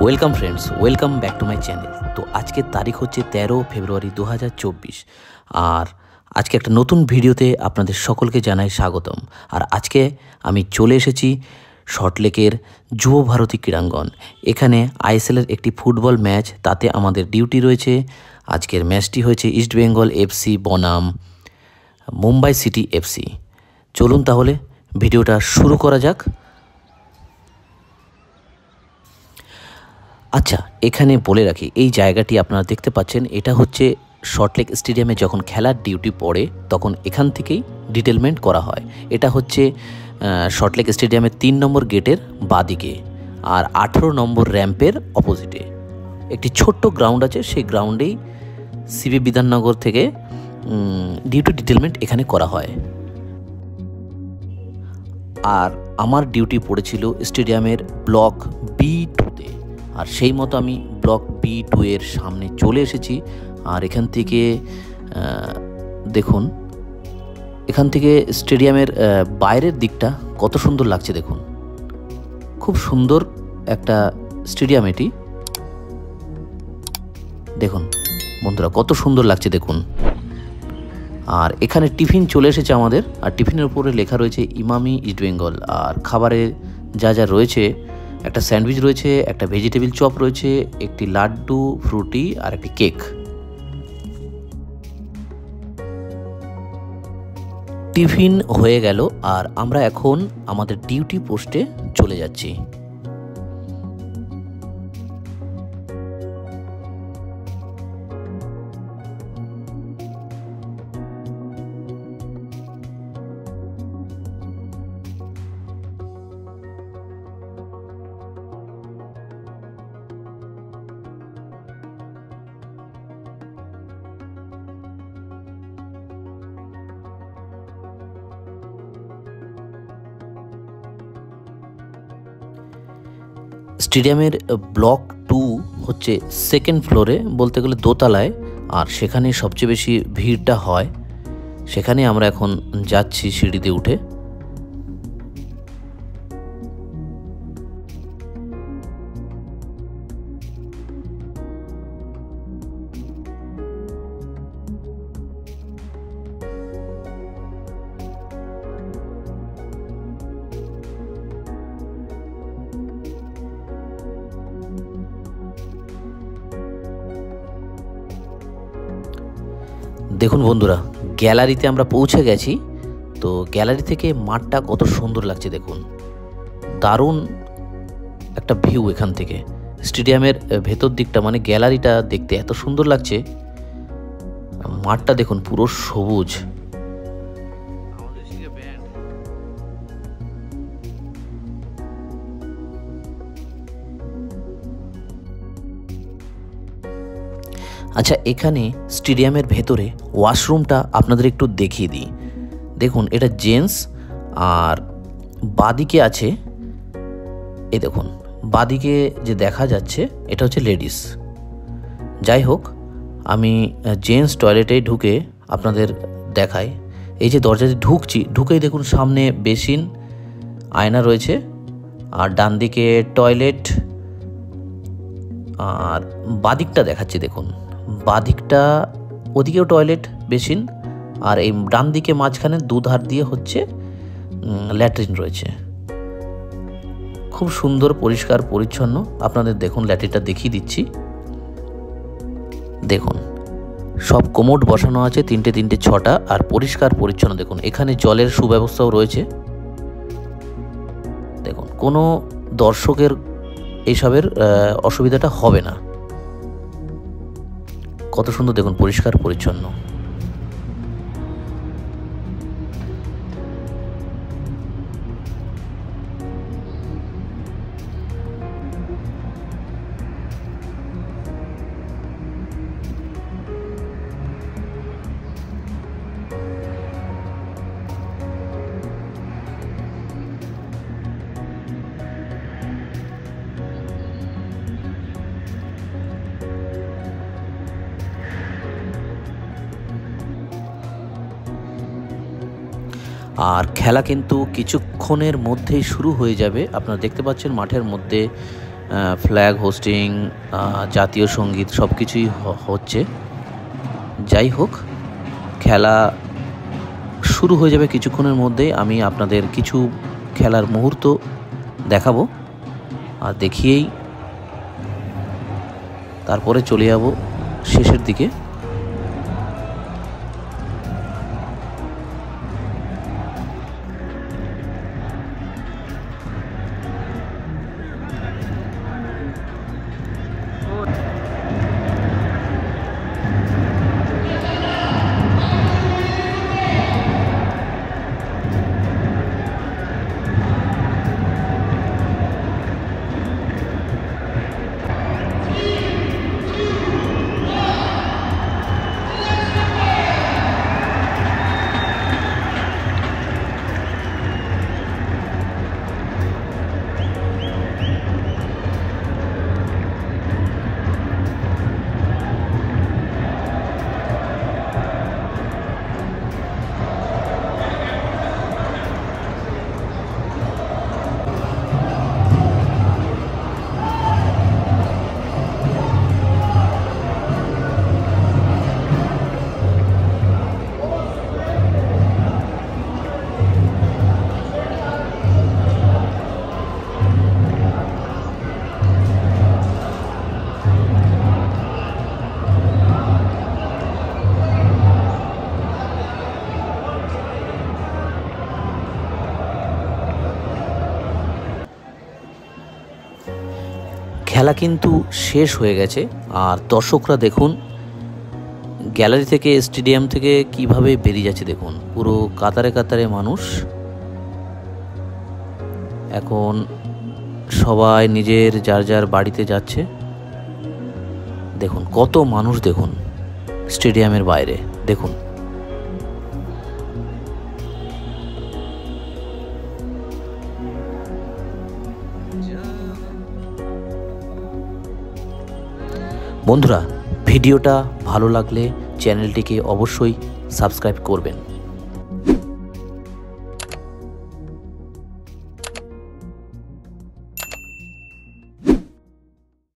Welcome friends, welcome back to my channel. তো আজকের তারিখ হচ্ছে 13 ফেব্রুয়ারি 2024। আর আজকে একটা নতুন ভিডিওতে আপনাদের সকলকে জানাই স্বাগতম। আর আজকে আমি চলে এসেছি সল্টলেকের যুব ভারতী ক্রীড়াঙ্গন। এখানে আইএসএলের একটি ফুটবল ম্যাচ, তাতে আমাদের ডিউটি রয়েছে। আজকের ম্যাচটি হয়েছে ইস্টবেঙ্গল এফসি বনাম মুম্বাই সিটি এফসি। চলুন তাহলে ভিডিওটা শুরু করা যাক। আচ্ছা, এখানে বলে রাখি, এই জায়গাটি আপনারা দেখতে পাচ্ছেন, এটা হচ্ছে সল্টলেক স্টেডিয়ামে যখন খেলার ডিউটি পড়ে তখন এখান থেকেই ডিটেলমেন্ট করা হয়। এটা হচ্ছে সল্টলেক স্টেডিয়ামের 3 নম্বর গেটের বাদিকে আর 18 নম্বর র্যাম্পের অপোজিটে একটি ছোট্ট গ্রাউন্ড আছে। সেই গ্রাউন্ডেই সিবি বিধাননগর থেকে ডিউটি ডিটেলমেন্ট এখানে করা হয়। আর আমার ডিউটি পড়েছিল স্টেডিয়ামের ব্লক B2-তে। আর সেই মতো আমি ব্লক B2 এর সামনে চলে এসেছি। আর এখান থেকে দেখুন, এখান থেকে স্টেডিয়ামের বাইরের দিকটা কত সুন্দর লাগছে দেখুন। খুব সুন্দর একটা স্টেডিয়াম এটি। দেখুন বন্ধুরা, কত সুন্দর লাগছে দেখুন। আর এখানে টিফিন চলে এসেছে আমাদের। আর টিফিনের উপরে লেখা রয়েছে ইমামি ইস্টবেঙ্গল। আর খাবারে যা যা রয়েছে, একটা স্যান্ডউইচ রয়েছে, একটা ভেজিটেবিল চপ রয়েছে, একটি লাড্ডু, ফ্রুটি আর একটি কেক। টিফিন হয়ে গেল আর আমরা এখন আমাদের ডিউটি পোস্টে চলে যাচ্ছি। স্টেডিয়ামের ব্লক 2 হচ্ছে সেকেন্ড ফ্লোরে, বলতে গেলে দোতলায়। আর সেখানে সবচেয়ে বেশি ভিড়টা হয়। সেখানে আমরা এখন যাচ্ছি সিঁড়িতে উঠে। দেখুন বন্ধুরা, গ্যালারিতে আমরা পৌঁছে গেছি। তো গ্যালারি থেকে মাঠটা কত সুন্দর লাগছে দেখুন। দারুণ একটা ভিউ এখান থেকে। স্টেডিয়ামের ভেতর দিকটা, মানে গ্যালারিটা দেখতে এত সুন্দর লাগছে। মাঠটা দেখুন পুরো সবুজ। আচ্ছা, এখানে স্টেডিয়ামের ভেতরে ওয়াশরুমটা আপনাদের একটু দেখিয়ে দিই। দেখুন, এটা জেন্টস আর বাদিকে আছে, এই দেখুন বাদিকে যে দেখা যাচ্ছে এটা হচ্ছে লেডিস। যাই হোক, আমি জেন্টস টয়লেটে ঢুকে আপনাদের দেখাই। এই যে দরজাতে ঢুকছি, ঢুকেই দেখুন সামনে বেসিন, আয়না রয়েছে। আর ডান দিকে টয়লেট। আর বাদিকটা দেখাচ্ছি দেখুন, বাদিকটা ওদিকেও টয়লেট, বেসিন। আর এই ডান দিকে মাঝখানে দুধার দিয়ে হচ্ছে ল্যাট্রিন রয়েছে। খুব সুন্দর, পরিষ্কার পরিচ্ছন্ন। আপনাদের দেখুন ল্যাট্রিনটা দেখিয়ে দিচ্ছি। দেখুন সব কোমোড বসানো আছে, 3টে 6টা। আর পরিষ্কার পরিচ্ছন্ন দেখুন। এখানে জলের সুব্যবস্থাও রয়েছে। দেখুন, কোনো দর্শকের এইসবের অসুবিধাটা হবে না। কত সুন্দর দেখুন, পরিষ্কার পরিচ্ছন্ন। আর খেলা কিন্তু কিছুক্ষণের মধ্যেই শুরু হয়ে যাবে। আপনারা দেখতে পাচ্ছেন মাঠের মধ্যে ফ্ল্যাগ হোস্টিং, জাতীয় সঙ্গীত সব কিছুই হচ্ছে। যাই হোক, খেলা শুরু হয়ে যাবে কিছুক্ষণের মধ্যেই। আমি আপনাদের কিছু খেলার মুহূর্ত দেখাবো আর দেখিয়েই তারপরে চলে যাব শেষের দিকে। খেলা কিন্তু শেষ হয়ে গেছে আর দর্শকরা দেখুন গ্যালারি থেকে, স্টেডিয়াম থেকে কিভাবে বেরিয়ে যাচ্ছে। দেখুন পুরো কাতারে কাতারে মানুষ। এখন সবাই নিজের যার যার বাড়িতে যাচ্ছে। দেখুন কত মানুষ, দেখুন স্টেডিয়ামের বাইরে দেখুন। বন্ধুরা, ভিডিওটা ভালো লাগলে চ্যানেলটিকে অবশ্যই সাবস্ক্রাইব করবেন।